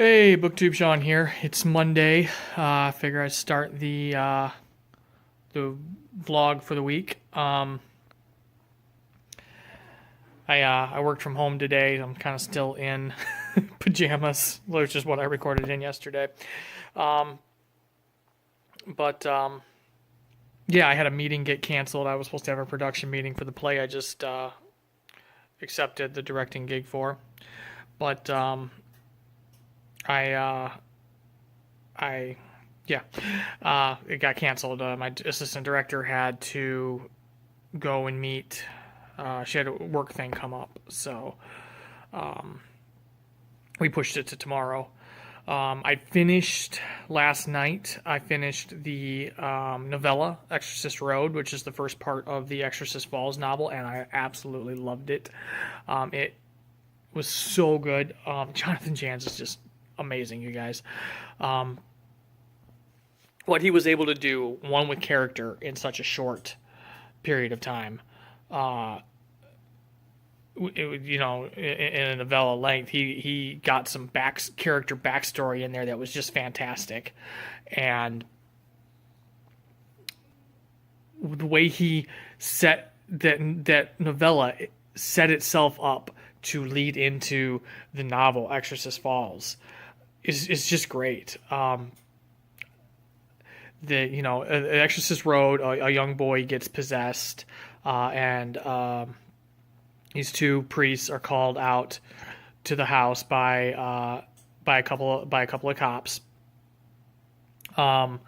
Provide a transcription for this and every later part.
Hey, BookTube Sean here. It's Monday. I figure I'd start the vlog for the week. I worked from home today. I'm kind of still in pajamas, which is what I recorded in yesterday. Um, but yeah, I had a meeting get canceled. I was supposed to have a production meeting for the play I just accepted the directing gig for, but I uh, I yeah, it got canceled. My assistant director had to go and meet. She had a work thing come up, so um, we pushed it to tomorrow. I finished last night. I finished the novella Exorcist Road, which is the first part of the Exorcist Falls novel, and I absolutely loved it. It was so good. Jonathan Jans is just amazing, you guys. Um, what he was able to do, one with character in such a short period of time, uh, in a novella length, he got some character backstory in there that was just fantastic, and the way he set that novella set itself up to lead into the novel Exorcist Falls is just great. Exorcist Road, a young boy gets possessed, and these two priests are called out to the house by a couple of cops. And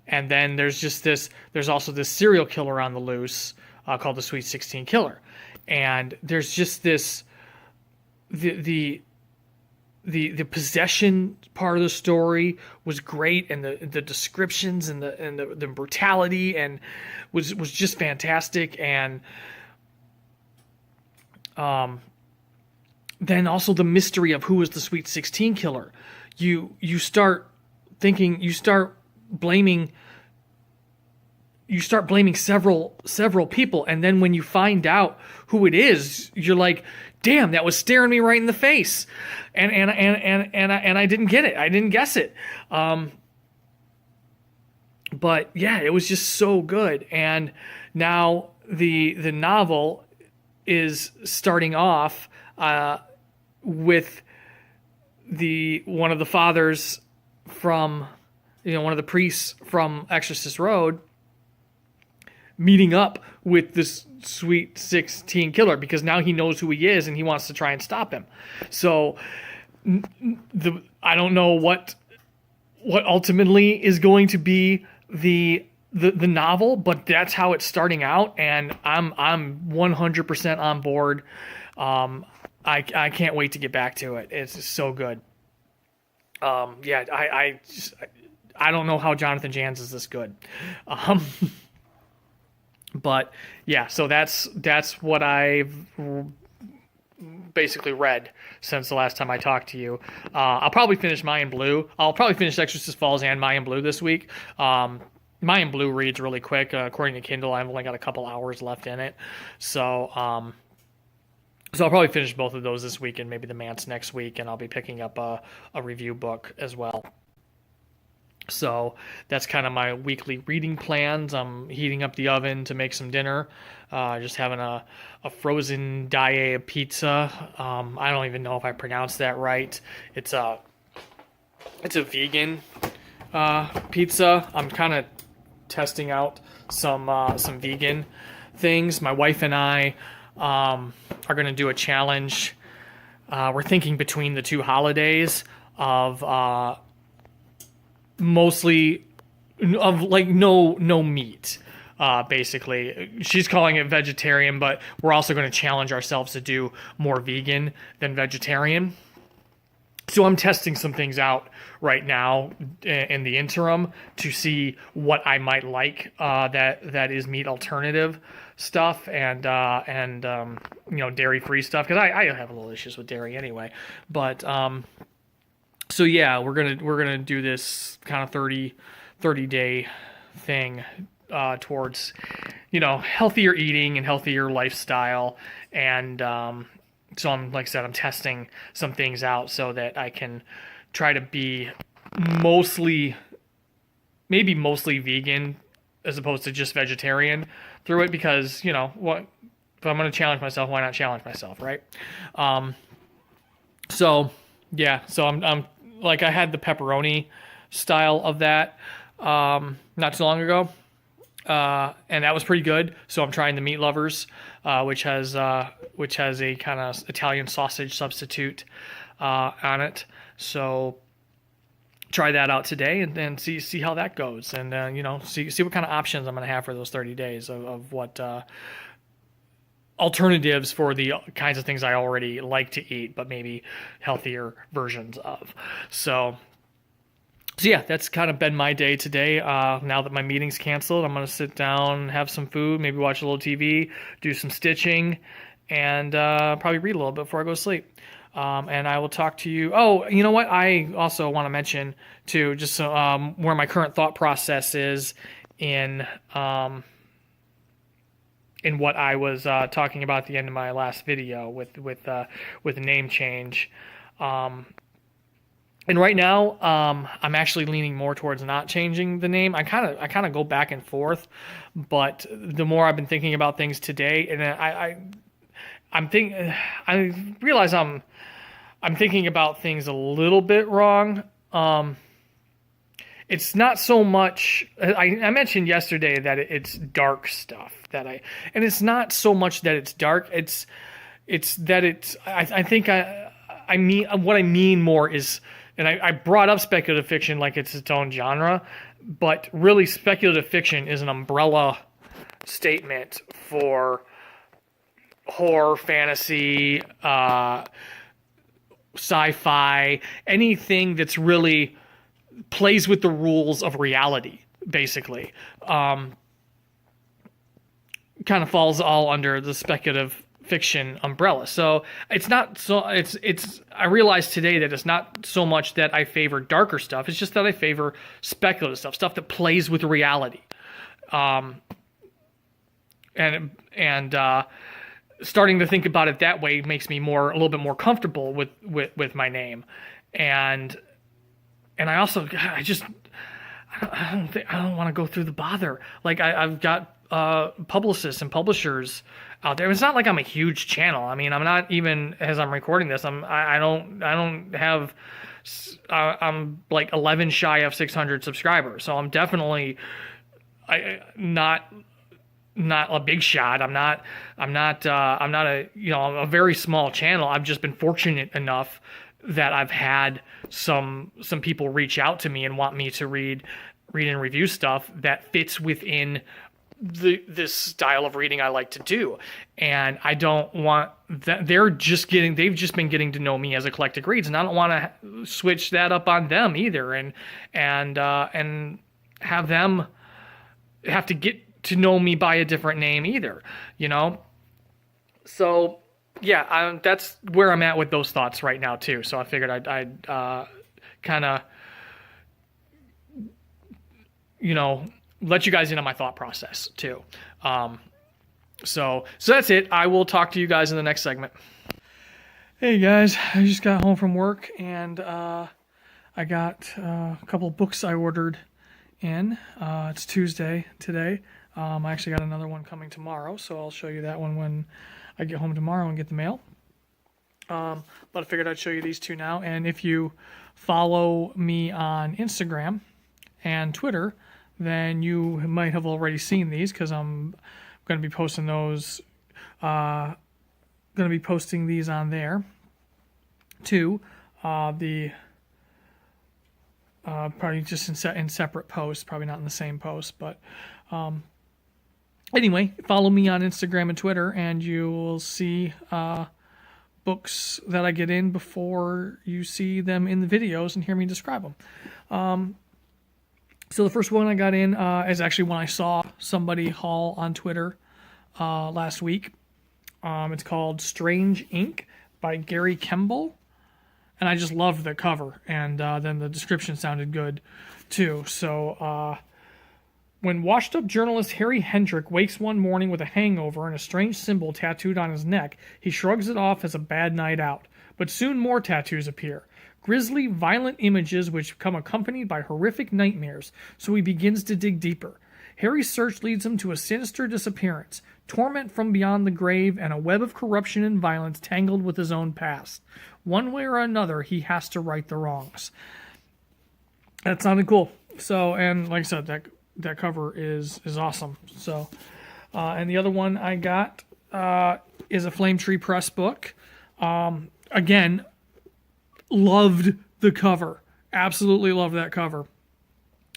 then there's also this serial killer on the loose, called the Sweet 16 Killer, and there's just this the possession part of the story was great, and the descriptions and the brutality and was just fantastic. And then also the mystery of who was the Sweet 16 Killer. You start thinking, you start blaming several people, and then when you find out who it is, you're like, damn, that was staring me right in the face, and I didn't get it. I didn't guess it. But yeah, it was just so good. And now the novel is starting off with one of the fathers from, one of the priests from Exorcist Road meeting up with this Sweet 16 Killer, because now he knows who he is and he wants to try and stop him. So I don't know what ultimately is going to be the novel, but that's how it's starting out, and I'm 100% on board. I can't wait to get back to it. It's just so good. Yeah, I don't know how Jonathan Jans is this good. But yeah, so that's what I've basically read since the last time I talked to you. I'll probably finish Mayan Blue. I'll probably finish Exorcist Falls and Mayan Blue this week. Mayan Blue reads really quick. According to Kindle, I've only got a couple hours left in it. So I'll probably finish both of those this week, and maybe The Manse next week, and I'll be picking up a review book as well. So that's kind of my weekly reading plans. I'm heating up the oven to make some dinner. Just having a frozen Dae pizza. I don't even know if I pronounced that right. It's a vegan pizza. I'm kind of testing out some vegan things. My wife and I are going to do a challenge. We're thinking between the two holidays of mostly of like no meat. Basically, she's calling it vegetarian, but we're also going to challenge ourselves to do more vegan than vegetarian. So I'm testing some things out right now in the interim to see what I might like, that is meat alternative stuff, and dairy free stuff, because I have a little issues with dairy anyway. But so yeah, we're gonna do this kind of 30 day thing towards healthier eating and healthier lifestyle. And so I'm, like I said, I'm testing some things out so that I can try to be mostly, maybe mostly vegan as opposed to just vegetarian through it, because, what, if I'm going to challenge myself, why not challenge myself, right? So yeah, so I'm like, I had the pepperoni style of that not too long ago, and that was pretty good. So I'm trying the Meat Lovers, which has a kind of Italian sausage substitute on it. So try that out today, and then see how that goes, and see what kind of options I'm going to have for those 30 days of what alternatives for the kinds of things I already like to eat, but maybe healthier versions of. So yeah, that's kind of been my day today. Now that my meeting's canceled, I'm going to sit down, have some food, maybe watch a little TV, do some stitching, and probably read a little bit before I go to sleep. And I will talk to you. Oh, you know what? I also want to mention too, just where my current thought process is in what I was talking about at the end of my last video with name change. And right now, I'm actually leaning more towards not changing the name. I kind of go back and forth, but the more I've been thinking about things today, and I realize I'm thinking about things a little bit wrong. It's not so much. I mentioned yesterday that it's dark stuff and it's not so much that it's dark. It's that it's. I think I mean what I mean more is. And I brought up speculative fiction like it's its own genre, but really speculative fiction is an umbrella statement for horror, fantasy, sci-fi, anything that's really plays with the rules of reality, basically. Kind of falls all under the speculative fiction umbrella. So it's not so it's I realized today that it's not so much that I favor darker stuff, it's just that I favor speculative stuff that plays with reality. And starting to think about it that way makes me a little bit more comfortable with my name. And I also I don't want to go through the bother. Like I've got publicists and publishers out there. It's not like I'm a huge channel. I mean, I'm not even, as I'm recording this, I don't have, I'm like 11 shy of 600 subscribers. So I'm definitely not a big shot. I'm not a very small channel. I've just been fortunate enough that I've had some people reach out to me and want me to read and review stuff that fits within this style of reading I like to do. And I don't want that. They've just been getting to know me as Eclectic Reads, and I don't want to switch that up on them either, and have them have to get to know me by a different name either, So yeah, that's where I'm at with those thoughts right now too. So I figured I'd kind of, let you guys into my thought process too. So that's it. I will talk to you guys in the next segment. Hey guys, I just got home from work, and I got a couple of books I ordered in. It's Tuesday today. I actually got another one coming tomorrow, so I'll show you that one when I get home tomorrow and get the mail. But I figured I'd show you these two now. And if you follow me on Instagram and Twitter, then you might have already seen these, because I'm going to be posting those. Going to be posting these on there too. Probably just in separate posts, probably not in the same post, but anyway, follow me on Instagram and Twitter, and you will see books that I get in before you see them in the videos and hear me describe them. So the first one I got in is actually one I saw somebody haul on Twitter last week. It's called Strange Ink by Gary Kemble. And I just loved the cover. And then the description sounded good too. So when washed-up journalist Harry Hendrick wakes one morning with a hangover and a strange symbol tattooed on his neck, he shrugs it off as a bad night out. But soon more tattoos appear. Grisly, violent images which come accompanied by horrific nightmares, so he begins to dig deeper. Harry's search leads him to a sinister disappearance, torment from beyond the grave, and a web of corruption and violence tangled with his own past. One way or another, he has to right the wrongs. That sounded cool. So, and like I said, that cover is awesome. So, and the other one I got is a Flame Tree Press book. Again, loved the cover. Absolutely loved that cover.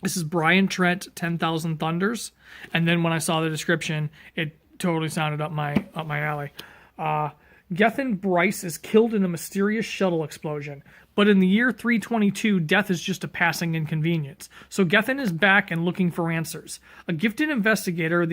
This is Brian Trent, 10,000 Thunders. And then when I saw the description, it totally sounded up my alley. Gethin Bryce is killed in a mysterious shuttle explosion. But in the year 322, death is just a passing inconvenience. So Gethin is back and looking for answers. A gifted investigator with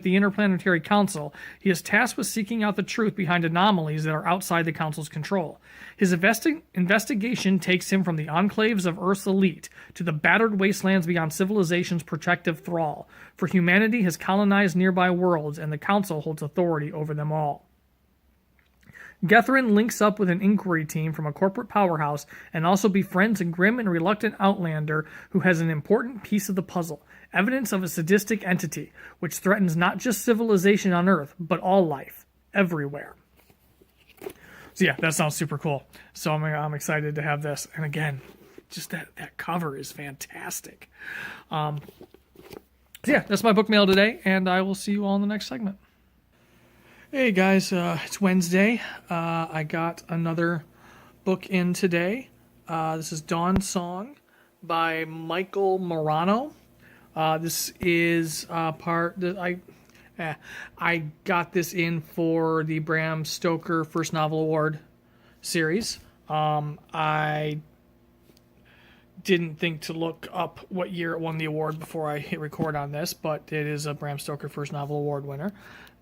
the Interplanetary Council, he is tasked with seeking out the truth behind anomalies that are outside the Council's control. His investigation takes him from the enclaves of Earth's elite to the battered wastelands beyond civilization's protective thrall. For humanity has colonized nearby worlds, and the Council holds authority over them all. Gethin links up with an inquiry team from a corporate powerhouse and also befriends a grim and reluctant outlander who has an important piece of the puzzle, evidence of a sadistic entity, which threatens not just civilization on Earth, but all life, everywhere. So yeah, that sounds super cool. So I'm excited to have this. And again, just that cover is fantastic. So yeah, that's my book mail today, and I will see you all in the next segment. Hey guys, it's Wednesday. I got another book in today. This is Dawn Song by Michael Morano. This is I got this in for the Bram Stoker First Novel Award series. I didn't think to look up what year it won the award before I hit record on this, but it is a Bram Stoker First Novel Award winner.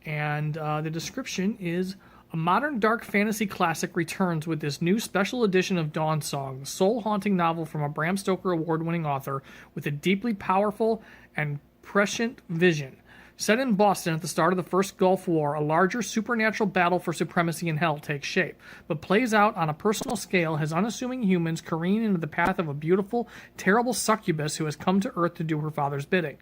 And the description is, a modern dark fantasy classic returns with this new special edition of Dawn Song, the soul-haunting novel from a Bram Stoker award-winning author with a deeply powerful and prescient vision. Set in Boston at the start of the First Gulf War, a larger supernatural battle for supremacy in hell takes shape, but plays out on a personal scale as unassuming humans careen into the path of a beautiful, terrible succubus who has come to Earth to do her father's bidding.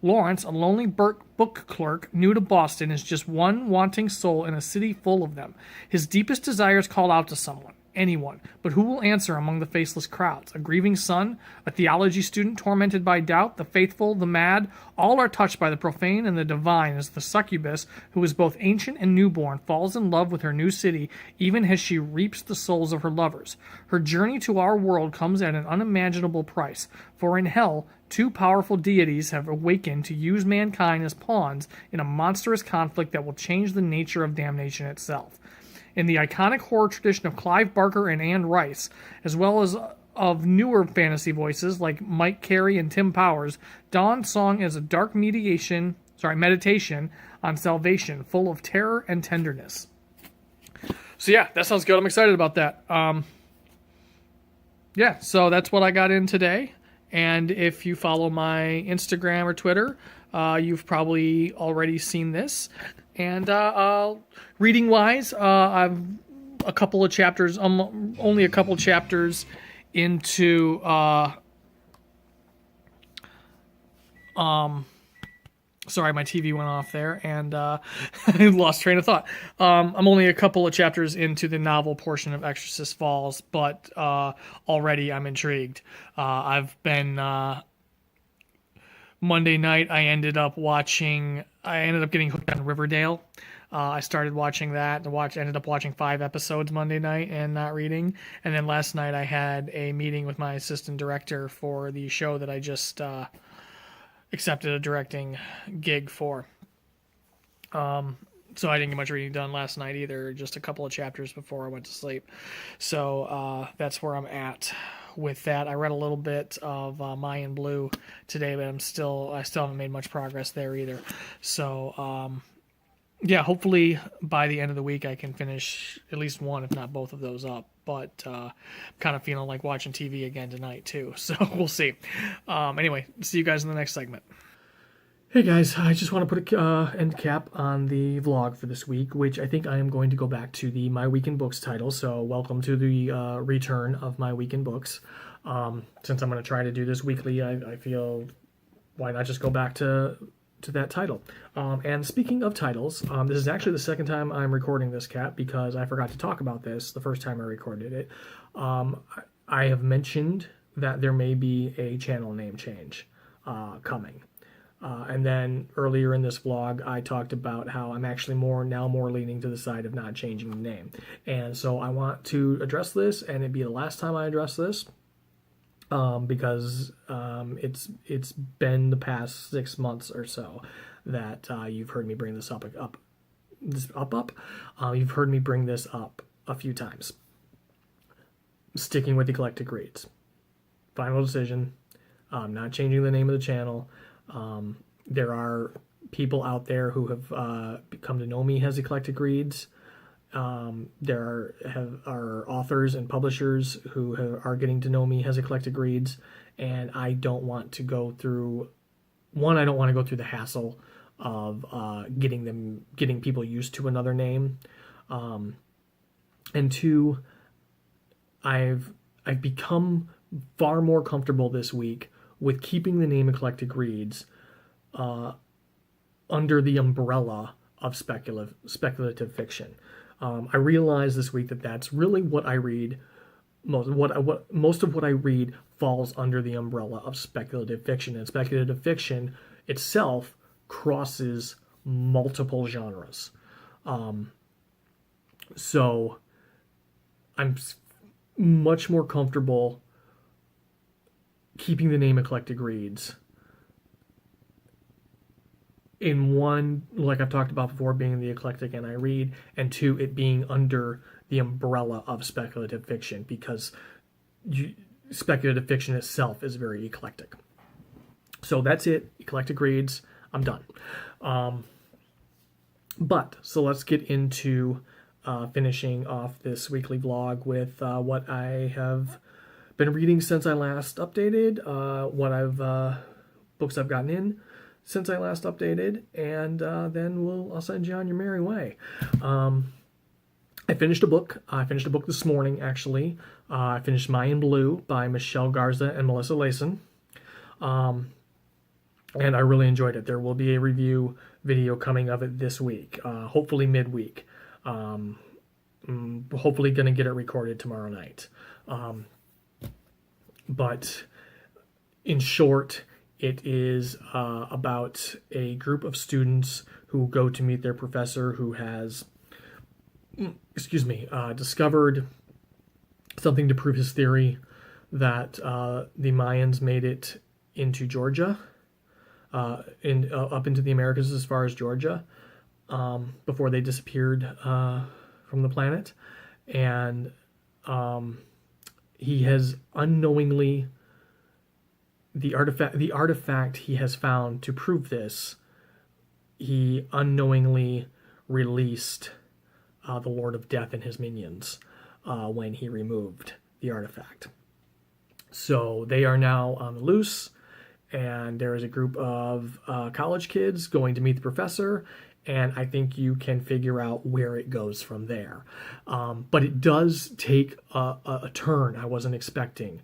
Lawrence, a lonely book clerk new to Boston, is just one wanting soul in a city full of them. His deepest desires call out to someone, anyone, but who will answer among the faceless crowds? A grieving son, a theology student tormented by doubt, the faithful, the mad, all are touched by the profane and the divine as the succubus, who is both ancient and newborn, falls in love with her new city even as she reaps the souls of her lovers. Her journey to our world comes at an unimaginable price, for in hell, two powerful deities have awakened to use mankind as pawns in a monstrous conflict that will change the nature of damnation itself. In the iconic horror tradition of Clive Barker and Anne Rice, as well as of newer fantasy voices like Mike Carey and Tim Powers, Dawn Song is a dark meditation on salvation, full of terror and tenderness. So yeah, that sounds good. I'm excited about that. Yeah, so that's what I got in today. And if you follow my Instagram or Twitter, you've probably already seen this. And reading-wise, I've a couple of chapters, only a couple chapters into sorry, my TV went off there, and I lost train of thought. I'm only a couple of chapters into the novel portion of Exorcist Falls, but already I'm intrigued. I've been Monday night. I ended up getting hooked on Riverdale. I started watching that. Ended up watching 5 episodes Monday night and not reading. And then last night I had a meeting with my assistant director for the show that I just accepted a directing gig for. So I didn't get much reading done last night either, just a couple of chapters before I went to sleep. So that's where I'm at with that. I read a little bit of Mayan Blue today, but I still haven't made much progress there either. So yeah, hopefully by the end of the week I can finish at least one, if not both of those up. But I'm kind of feeling like watching TV again tonight too. So we'll see. Anyway, see you guys in the next segment. Hey guys, I just want to put a end cap on the vlog for this week, which I think I am going to go back to the My Week in Books title. So welcome to the return of My Week in Books. Since I'm going to try to do this weekly, I feel why not just go back to that title. And speaking of titles, this is actually the second time I'm recording this cap because I forgot to talk about this the first time I recorded it. I have mentioned that there may be a channel name change coming. And then earlier in this vlog, I talked about how I'm actually more leaning to the side of not changing the name. And so I want to address this, and it'd be the last time I address this, because it's been the past 6 months or so that you've heard me bring this up. You've heard me bring this up a few times. Sticking with Eclectic Reads. Final decision. Not changing the name of the channel. There are people out there who have come to know me as Eclectic Reads. There are authors and publishers who are getting to know me as Eclectic Reads, and I don't want to go through. One, I don't want to go through the hassle of getting people used to another name, and two, I've become far more comfortable this week with keeping the name Eclectic Reads under the umbrella of speculative fiction. I realized this week that that's really what I read. Most of what I read falls under the umbrella of speculative fiction, and speculative fiction itself crosses multiple genres. So I'm much more comfortable keeping the name Eclectic Reads in one, like I've talked about before, being the eclectic and I read, and two, it being under the umbrella of speculative fiction, because speculative fiction itself is very eclectic. So that's it. Eclectic Reads. I'm done. So let's get into finishing off this weekly vlog with what I have been reading since I last updated, books I've gotten in since I last updated, and then I'll send you on your merry way. I finished a book. I finished a book this morning, actually. I finished My in Blue by Michelle Garza and Melissa Layson. And I really enjoyed it. There will be a review video coming of it this week, hopefully midweek. Hopefully going to get it recorded tomorrow night. But in short, it is about a group of students who go to meet their professor who has, discovered something to prove his theory that the Mayans made it into Georgia, up into the Americas as far as Georgia, before they disappeared from the planet. And he has unknowingly, the artifact he has found to prove this, he unknowingly released the Lord of Death and his minions when he removed the artifact. So they are now on the loose, and there is a group of college kids going to meet the professor, and I think you can figure out where it goes from there. But it does take a turn I wasn't expecting,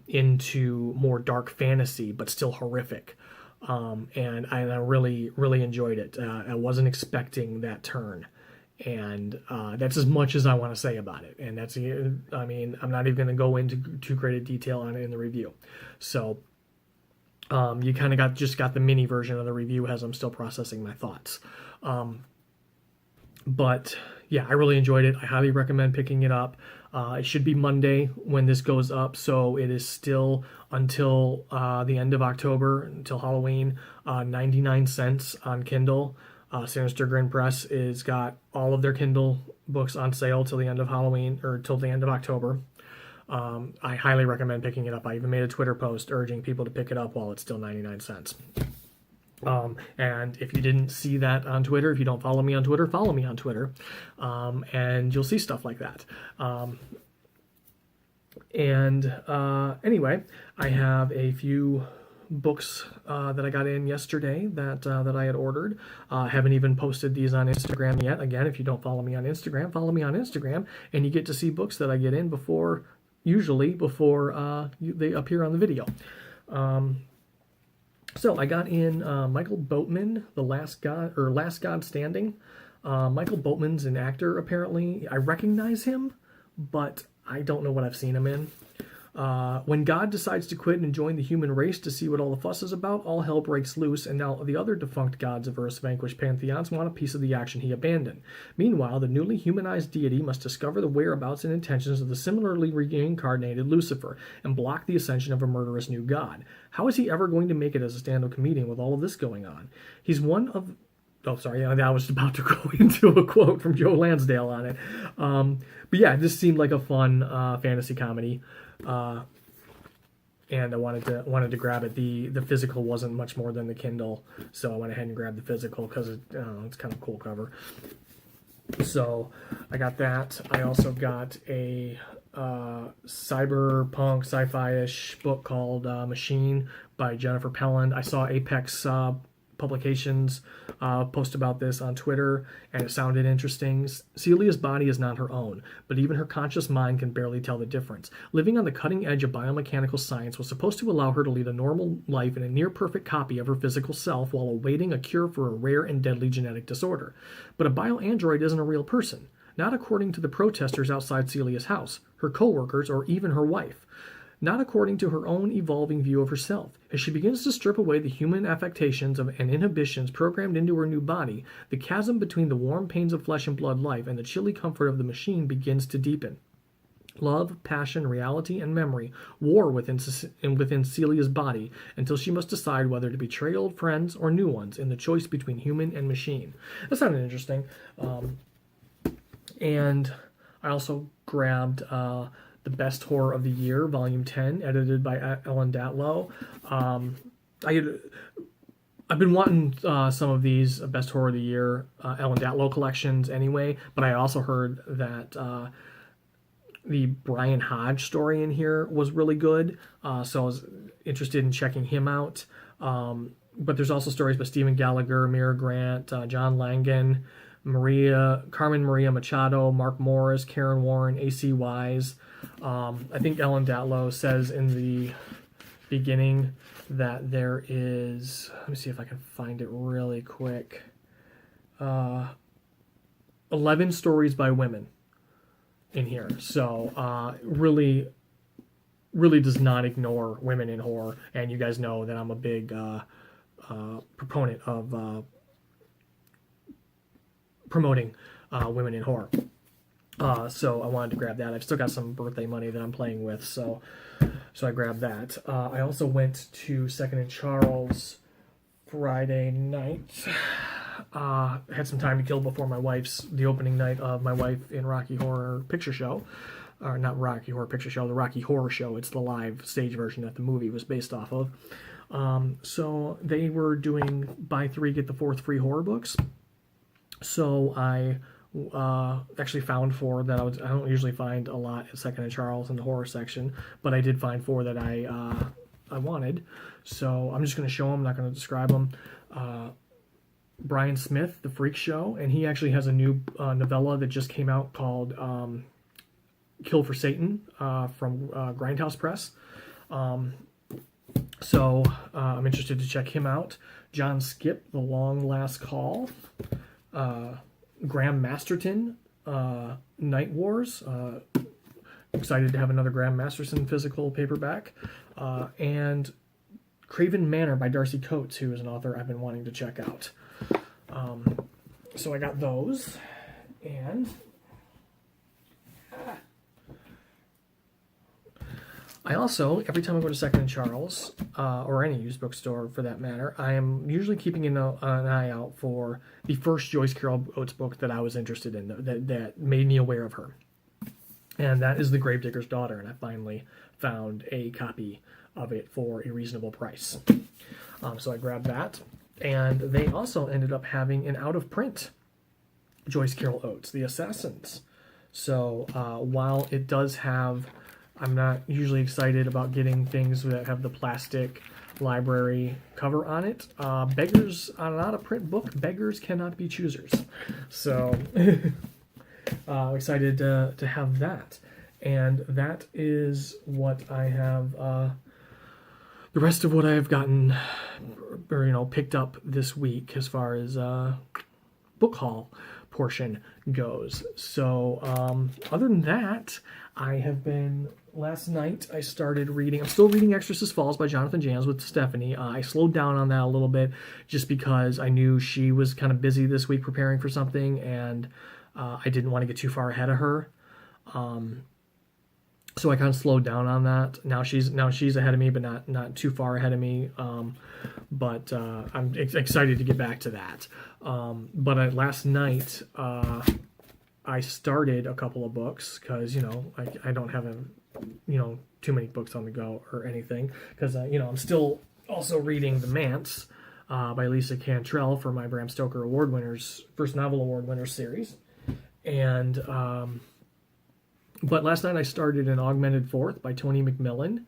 into more dark fantasy, but still horrific. And I really, really enjoyed it. I wasn't expecting that turn. And that's as much as I want to say about it. And that's, I mean, I'm not even going to go into too great a detail on it in the review. So you kind of got the mini version of the review as I'm still processing my thoughts. But yeah, I really enjoyed it. I highly recommend picking it up. It should be Monday when this goes up, so it is still until the end of October, until Halloween, 99 cents on Kindle. Sinister Grin Press has got all of their Kindle books on sale till the end of Halloween, or till the end of October. I highly recommend picking it up. I even made a Twitter post urging people to pick it up while it's still 99 cents. And if you didn't see that on Twitter, if you don't follow me on Twitter, follow me on Twitter, and you'll see stuff like that. Anyway, I have a few books that I got in yesterday that I had ordered. Haven't even posted these on Instagram yet. Again, if you don't follow me on Instagram, follow me on Instagram, and you get to see books that I get in usually before they appear on the video. So I got in Michael Boatman, The Last God Standing. Michael Boatman's an actor, apparently. I recognize him, but I don't know what I've seen him in. When God decides to quit and join the human race to see what all the fuss is about, all hell breaks loose, and now the other defunct gods of Earth's vanquished pantheons want a piece of the action he abandoned. Meanwhile, the newly humanized deity must discover the whereabouts and intentions of the similarly reincarnated Lucifer and block the ascension of a murderous new god. How is he ever going to make it as a stand-up comedian with all of this going on? He's one of... Oh, sorry, I was about to go into a quote from Joe Lansdale on it. But yeah, this seemed like a fun fantasy comedy. And I wanted to grab it. The physical wasn't much more than the Kindle, so I went ahead and grabbed the physical because it's kind of a cool cover. So I got that. I also got a cyberpunk sci-fi-ish book called Machine by Jennifer Pelland. I saw Apex Publications post about this on Twitter, and it sounded interesting. Celia's body is not her own, but even her conscious mind can barely tell the difference. Living on the cutting edge of biomechanical science was supposed to allow her to lead a normal life in a near-perfect copy of her physical self while awaiting a cure for a rare and deadly genetic disorder. But a bioandroid isn't a real person, not according to the protesters outside Celia's house, her co-workers, or even her wife. Not according to her own evolving view of herself. As she begins to strip away the human affectations and inhibitions programmed into her new body, the chasm between the warm pains of flesh and blood life and the chilly comfort of the machine begins to deepen. Love, passion, reality, and memory war within Celia's body until she must decide whether to betray old friends or new ones in the choice between human and machine. That sounded interesting. And I also grabbed... The Best Horror of the Year, Volume 10, edited by Ellen Datlow. I've been wanting some of these Best Horror of the Year Ellen Datlow collections anyway, but I also heard that the Brian Hodge story in here was really good, so I was interested in checking him out. But there's also stories by Stephen Gallagher, Mira Grant, John Langan, Carmen Maria Machado, Mark Morris, Karen Warren, A.C. Wise. I think Ellen Datlow says in the beginning that there is, let me see if I can find it really quick, 11 stories by women in here. So really does not ignore women in horror. And you guys know that I'm a big proponent of promoting women in horror. So I wanted to grab that. I've still got some birthday money that I'm playing with, so I grabbed that. I also went to Second and Charles Friday night. Had some time to kill before the opening night of my wife in Rocky Horror Picture Show. Or not Rocky Horror Picture Show, the Rocky Horror Show. It's the live stage version that the movie was based off of. So they were doing buy 3, get the 4th free horror books. So I actually found 4 that I don't usually find a lot at Second and Charles in the horror section, but I did find 4 that I wanted. So I'm just going to show them, I'm not going to describe them. Brian Smith, The Freak Show, and he actually has a new novella that just came out called Kill for Satan from Grindhouse Press. So I'm interested to check him out. John Skip, The Long Last Call. Graham Masterton, Night Wars. Excited to have another Graham Masterton physical paperback. And Craven Manor by Darcy Coates, who is an author I've been wanting to check out. So I got those. And I also, every time I go to Second and Charles, or any used bookstore for that matter, I am usually keeping an eye out for the first Joyce Carol Oates book that I was interested in, that made me aware of her. And that is The Gravedigger's Daughter, and I finally found a copy of it for a reasonable price. So I grabbed that. And they also ended up having an out-of-print Joyce Carol Oates, The Assassins. So while it does have I'm not usually excited about getting things that have the plastic library cover on it. Beggars are not a print book. Beggars cannot be choosers. So excited to have that. And that is what I have. The rest of what I have gotten, or picked up this week as far as book haul portion goes. So other than that, I have been. Last night I started reading. I'm still reading Exorcist Falls by Jonathan Jans with Stephanie. I slowed down on that a little bit just because I knew she was kind of busy this week preparing for something, and I didn't want to get too far ahead of her. So I kind of slowed down on that. Now she's ahead of me, but not too far ahead of me. But I'm excited to get back to that. But last night I started a couple of books because I don't have too many books on the go or anything because I'm still also reading The Manse by Lisa Cantrell for my Bram Stoker Award winners, first novel award winners series. And but last night I started An Augmented Fourth by Tony McMillan.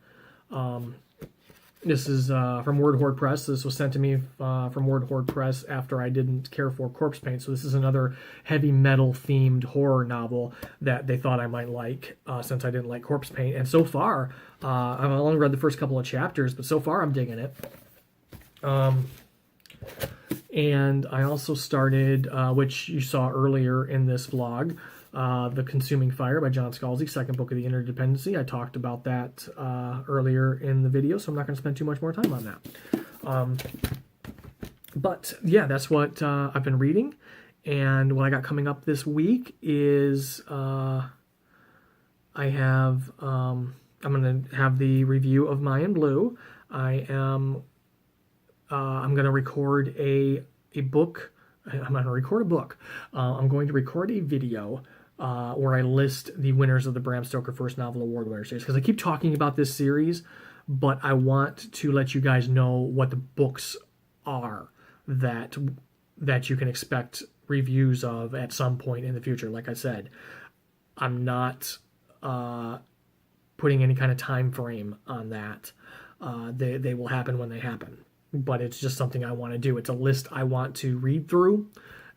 This is from Word Horde Press. This was sent to me from Word Horde Press after I didn't care for Corpse Paint. So this is another heavy metal themed horror novel that they thought I might like since I didn't like Corpse Paint. And so far, I've only read the first couple of chapters, but so far I'm digging it. And I also started, which you saw earlier in this vlog, The Consuming Fire by John Scalzi, second book of the Interdependency. I talked about that earlier in the video, so I'm not going to spend too much more time on that. But yeah, that's what I've been reading. And what I got coming up this week is I'm going to have the review of Mayan Blue. I'm going to record a book. I'm going to record a book. I'm going to record a video where I list the winners of the Bram Stoker First Novel Award Winner Series. Because I keep talking about this series, but I want to let you guys know what the books are that you can expect reviews of at some point in the future. Like I said, I'm not putting any kind of time frame on that. They will happen when they happen. But it's just something I want to do. It's a list I want to read through,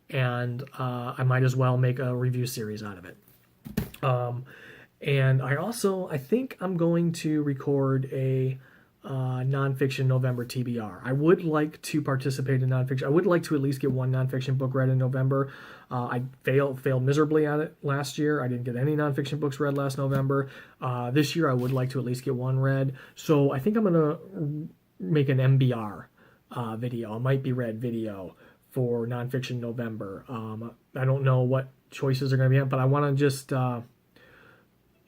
and I might as well make a review series out of it. And I think I'm going to record a nonfiction November TBR. I would like to participate in nonfiction. I would like to at least get one nonfiction book read in November. I failed miserably at it last year. I didn't get any nonfiction books read last November. This year I would like to at least get one read. So I think I'm going to make an MBR video, a might be read video for nonfiction November. I don't know what choices are going to be on, but I want to just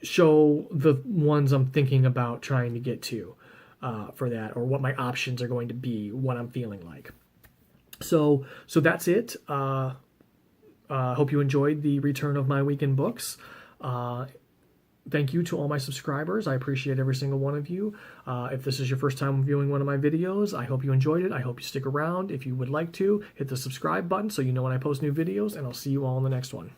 show the ones I'm thinking about trying to get to for that, or what my options are going to be, what I'm feeling like. So that's it. Hope you enjoyed the return of my weekend books. Thank you to all my subscribers. I appreciate every single one of you. If this is your first time viewing one of my videos, I hope you enjoyed it. I hope you stick around. If you would like to, hit the subscribe button so you know when I post new videos, and I'll see you all in the next one.